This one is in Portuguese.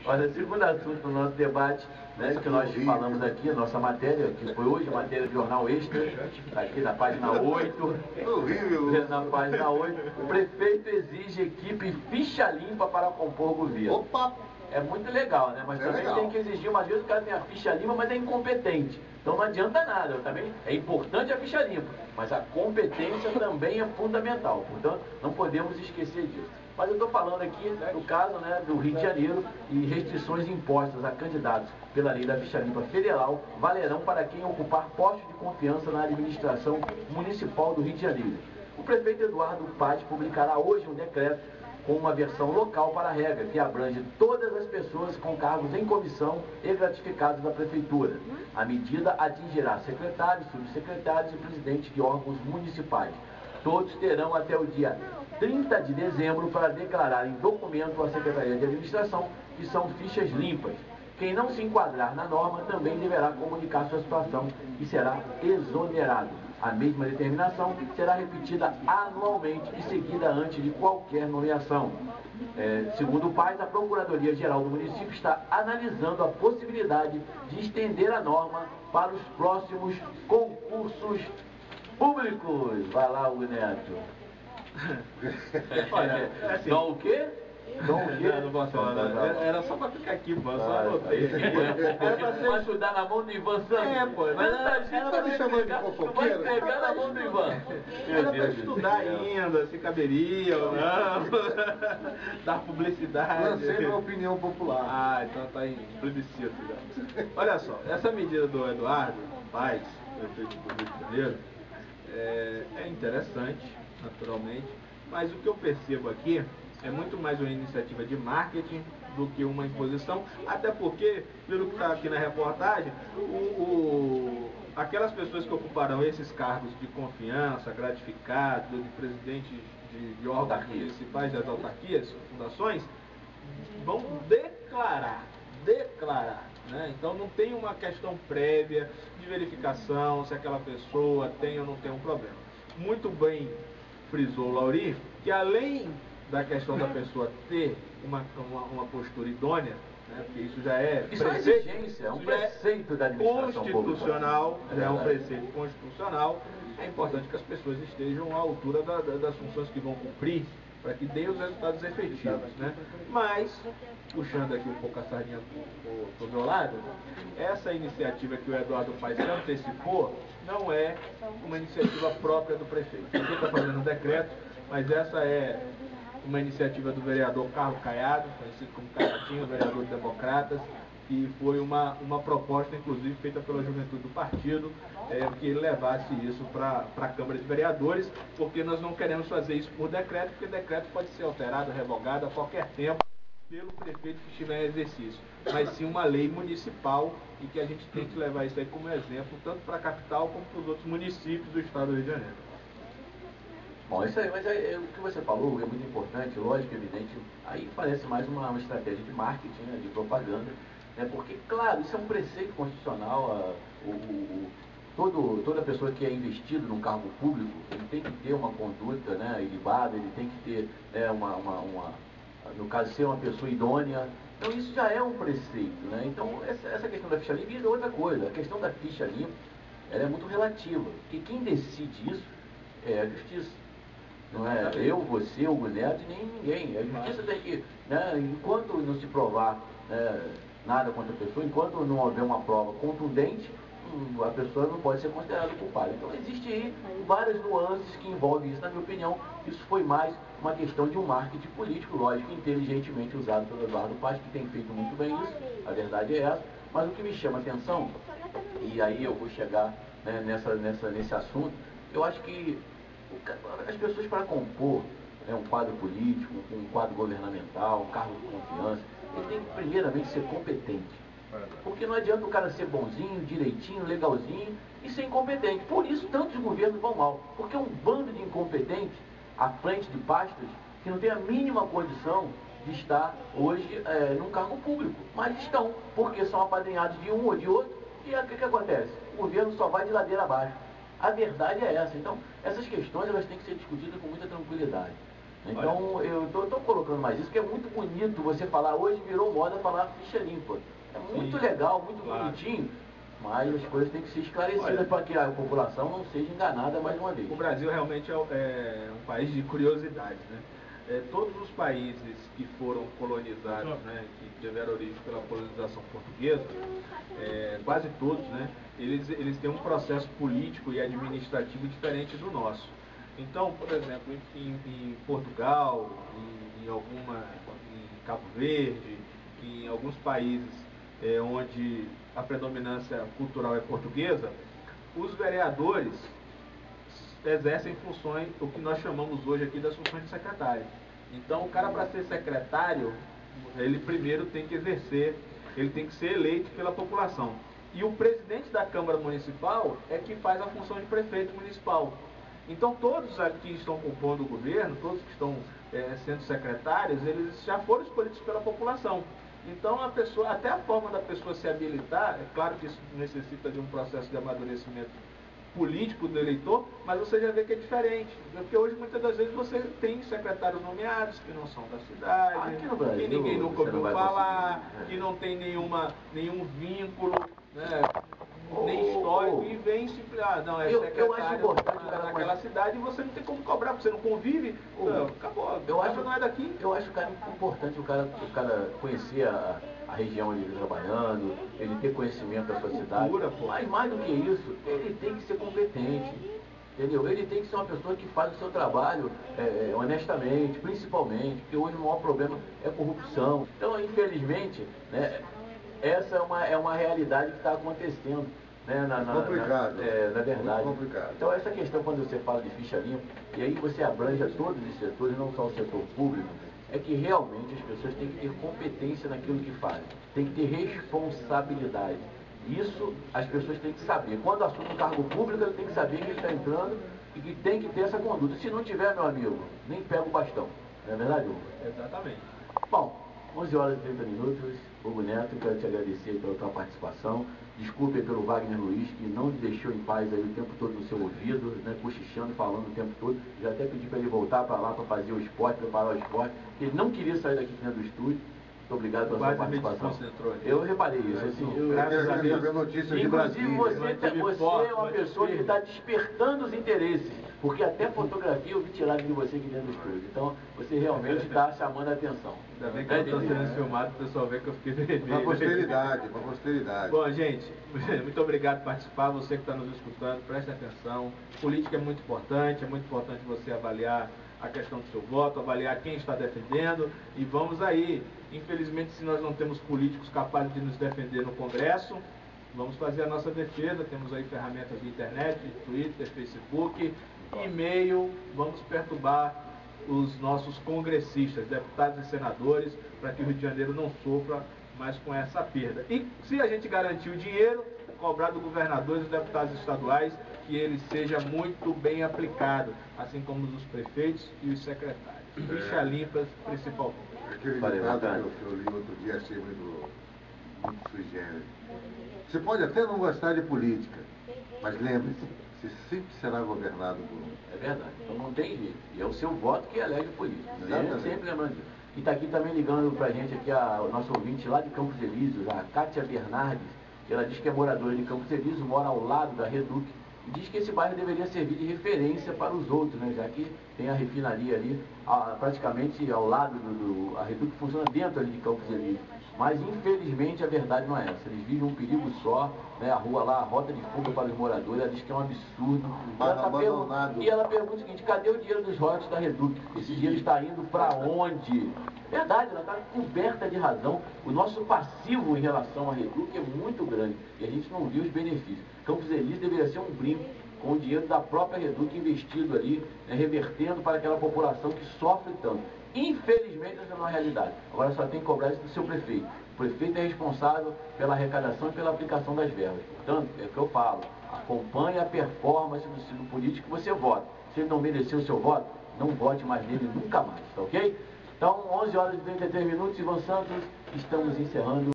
Olha, segundo assunto do nosso debate, né, que nós falamos aqui, a nossa matéria, que foi hoje, matéria do Jornal Extra, aqui na página 8, na página 8, o prefeito exige equipe ficha limpa para compor governo. Opa! É muito legal, né? Mas também tem que exigir, uma vez o cara tem a ficha limpa, mas é incompetente. Então não adianta nada, também é importante a ficha limpa, mas a competência também é fundamental. Portanto, não podemos esquecer disso. Mas eu estou falando aqui, no caso, né, do Rio de Janeiro, e restrições impostas a candidatos pela lei da ficha limpa federal valerão para quem ocupar postos de confiança na administração municipal do Rio de Janeiro. O prefeito Eduardo Paes publicará hoje um decreto com uma versão local para a regra, que abrange todas as pessoas com cargos em comissão e gratificados da Prefeitura. A medida atingirá secretários, subsecretários e presidentes de órgãos municipais. Todos terão até o dia 30 de dezembro para declarar em documento à Secretaria de Administração que são fichas limpas. Quem não se enquadrar na norma também deverá comunicar sua situação e será exonerado. A mesma determinação será repetida anualmente e seguida antes de qualquer nomeação. Segundo o Paes, a Procuradoria-Geral do município está analisando a possibilidade de estender a norma para os próximos concursos públicos. Vai lá, o Neto. Olha, assim, Não o quê? Não o quê? Não posso falar nada. Era só pra ficar aqui, mano. Só anotei aqui. Era pra você ajudar na mão do Ivan Santos. É, pô. Mas Tá me chamando de fofoqueiro? Vai pegar na mão do Ivan. era pra estudar ainda, se caberia ou não. Dar publicidade. Lancei minha opinião popular. Ah, então tá em plebiscito já. Olha só, essa medida do Eduardo Paes, prefeito do Rio de Janeiro, é interessante, naturalmente, mas o que eu percebo aqui é muito mais uma iniciativa de marketing do que uma imposição, até porque, pelo que está aqui na reportagem, aquelas pessoas que ocuparão esses cargos de confiança, gratificados, de presidentes de órgãos municipais, das autarquias, fundações, vão declarar, né? Então não tem uma questão prévia de verificação se aquela pessoa tem ou não tem um problema. Muito bem frisou o Lauri, que além da questão da pessoa ter uma postura idônea, né, porque isso já é isso preceito, é exigência, é um preceito da administração constitucional, é um preceito constitucional. É importante que as pessoas estejam à altura das funções que vão cumprir, para que dê os resultados efetivos, né? Mas, puxando aqui um pouco a sardinha pro meu lado, essa iniciativa que o Eduardo Paes se antecipou não é uma iniciativa própria do prefeito. Ele está fazendo um decreto, mas essa é uma iniciativa do vereador Carlos Caiado, conhecido como Caiadinho, vereador de Democratas, e foi uma proposta, inclusive, feita pela juventude do partido, que ele levasse isso para a Câmara de Vereadores, porque nós não queremos fazer isso por decreto, porque decreto pode ser alterado, revogado a qualquer tempo pelo prefeito que estiver em exercício, mas sim uma lei municipal e que a gente tem que levar isso aí como exemplo, tanto para a capital como para os outros municípios do estado do Rio de Janeiro. Bom, isso aí, mas o que você falou é muito importante, lógico, evidente, aí parece mais uma estratégia de marketing, né, de propaganda, né, porque, claro, isso é um preceito constitucional, toda pessoa que é investido num cargo público, ele tem que ter uma conduta, né, ilibada, ele tem que ter, né, no caso, ser uma pessoa idônea. Então isso já é um preceito, né? Então essa questão da ficha limpa é outra coisa. A questão da ficha limpa, ela é muito relativa, porque quem decide isso é a justiça. Não é eu, você, o Neto e nem ninguém. A justiça tem que, né, enquanto não se provar, né, nada contra a pessoa, enquanto não houver uma prova contundente, a pessoa não pode ser considerada culpada. Então existe aí várias nuances que envolvem isso. Na minha opinião, isso foi mais uma questão de um marketing político, lógico, inteligentemente usado pelo Eduardo Paes, que tem feito muito bem isso, a verdade é essa. Mas o que me chama a atenção, e aí eu vou chegar, né, nesse assunto, eu acho que as pessoas, para compor, né, um quadro político, um quadro governamental, um cargo de confiança, ele tem que primeiramente ser competente. Porque não adianta o cara ser bonzinho, direitinho, legalzinho e ser incompetente. Por isso tantos governos vão mal. Porque é um bando de incompetentes à frente de pastas que não tem a mínima condição de estar hoje num cargo público. Mas estão, porque são apadrinhados de um ou de outro. E o que acontece? O governo só vai de ladeira abaixo. A verdade é essa. Então, essas questões elas têm que ser discutidas com muita tranquilidade. Então, eu estou colocando mais isso, porque é muito bonito você falar, hoje virou moda falar ficha limpa. É muito legal, muito bonitinho, mas as coisas têm que ser esclarecidas para que a população não seja enganada mais uma vez. O Brasil realmente é um país de curiosidades, né? Todos os países que foram colonizados, né, que tiveram origem pela colonização portuguesa, quase todos, né, eles têm um processo político e administrativo diferente do nosso. Então, por exemplo, em Portugal, em Cabo Verde, em alguns países onde a predominância cultural é portuguesa, os vereadores exercem funções, o que nós chamamos hoje aqui das funções de secretário. Então, o cara, para ser secretário, ele primeiro tem que exercer, ele tem que ser eleito pela população. E o presidente da Câmara Municipal é que faz a função de prefeito municipal. Então, todos aqui estão compondo o governo, todos que estão sendo secretários, eles já foram escolhidos pela população. Então, a pessoa, até a forma da pessoa se habilitar, é claro que isso necessita de um processo de amadurecimento político do eleitor, mas você já vê que é diferente, porque hoje muitas das vezes você tem secretários nomeados que não são da cidade, que ninguém nunca ouviu falar, que não tem nenhum vínculo, né, nem histórico, e vem simplesmente, não, é secretário naquela cidade e você não tem como cobrar, porque você não convive, acabou, não é daqui. Eu acho, cara, importante o cara conhecer a região onde ele está trabalhando, ele ter conhecimento da sua cidade. Mas mais do que isso, ele tem que ser competente, entendeu? Ele tem que ser uma pessoa que faz o seu trabalho honestamente, principalmente, porque hoje o maior problema é corrupção. Então, infelizmente, né, essa é uma realidade que está acontecendo, né, na verdade. Complicado. Então, essa questão, quando você fala de ficha limpa, e aí você abranja todos os setores, não só o setor público, é que realmente as pessoas têm que ter competência naquilo que fazem, tem que ter responsabilidade. Isso as pessoas têm que saber. Quando assume um cargo público, ele tem que saber que ele está entrando e que tem que ter essa conduta. Se não tiver, meu amigo, nem pega o bastão. Não é verdade, Hugo? Exatamente. Bom, 11 horas e 30 minutos. Hugo Neto, quero te agradecer pela tua participação. Desculpe pelo Wagner Luiz, que não te deixou em paz aí o tempo todo no seu ouvido, né, cochichando, falando o tempo todo. Já até pedi para ele voltar para lá para fazer o esporte, preparar o esporte. Ele não queria sair daqui dentro do estúdio. Muito obrigado pela sua participação. Eu reparei isso. Assim, graças a Deus. Inclusive, você é uma pessoa que está despertando os interesses, porque até fotografia eu vi tirada de você aqui dentro do estúdio. Então, você realmente está chamando a atenção. Ainda bem que eu estou sendo filmado, o pessoal vê que eu fiquei vermelho. Uma posteridade. Bom, gente, muito obrigado por participar. Você que está nos escutando, preste atenção. Política é muito importante você avaliar a questão do seu voto, avaliar quem está defendendo, e vamos aí. Infelizmente, se nós não temos políticos capazes de nos defender no Congresso, vamos fazer a nossa defesa. Temos aí ferramentas de internet, de Twitter, Facebook, e-mail. Vamos perturbar os nossos congressistas, deputados e senadores, para que o Rio de Janeiro não sofra mais com essa perda. E se a gente garantir o dinheiro, cobrar do governador e dos deputados estaduais que ele seja muito bem aplicado, assim como dos prefeitos e os secretários. Ficha limpas, principalmente. Aquele ditado que eu li outro dia, achei muito sui generis. Você pode até não gostar de política, mas lembre-se, você sempre será governado por um. É verdade, então não tem jeito. E é o seu voto que elege o político. Sempre lembrando disso. E está aqui também ligando para a gente aqui o nosso ouvinte lá de Campos Elíseos, a Kátia Bernardes. Ela diz que é moradora de Campos Elíseos, mora ao lado da Reduc, e diz que esse bairro deveria servir de referência para os outros, né? Já que tem a refinaria ali, praticamente ao lado a Reduc funciona dentro ali de Campos Elíseos. Mas infelizmente a verdade não é essa, eles vivem um perigo só, né? A rua lá, a rota de fuga para os moradores, ela diz que é um absurdo. E ela pergunta o seguinte: cadê o dinheiro dos royalties da Reduc? Esse dinheiro está indo para onde? Verdade, ela está coberta de razão. O nosso passivo em relação à Reduc é muito grande e a gente não viu os benefícios. Campos Elíseos deveria ser um brinco com o dinheiro da própria Reduc investido ali, né, revertendo para aquela população que sofre tanto. Infelizmente, essa não é a realidade. Agora só tem que cobrar isso do seu prefeito. O prefeito é responsável pela arrecadação e pela aplicação das verbas. Portanto, é o que eu falo, acompanhe a performance do político que você vota. Se ele não mereceu o seu voto, não vote mais nele nunca mais, tá ok? Então, 11 horas e 33 minutos, Ivan Santos, estamos encerrando.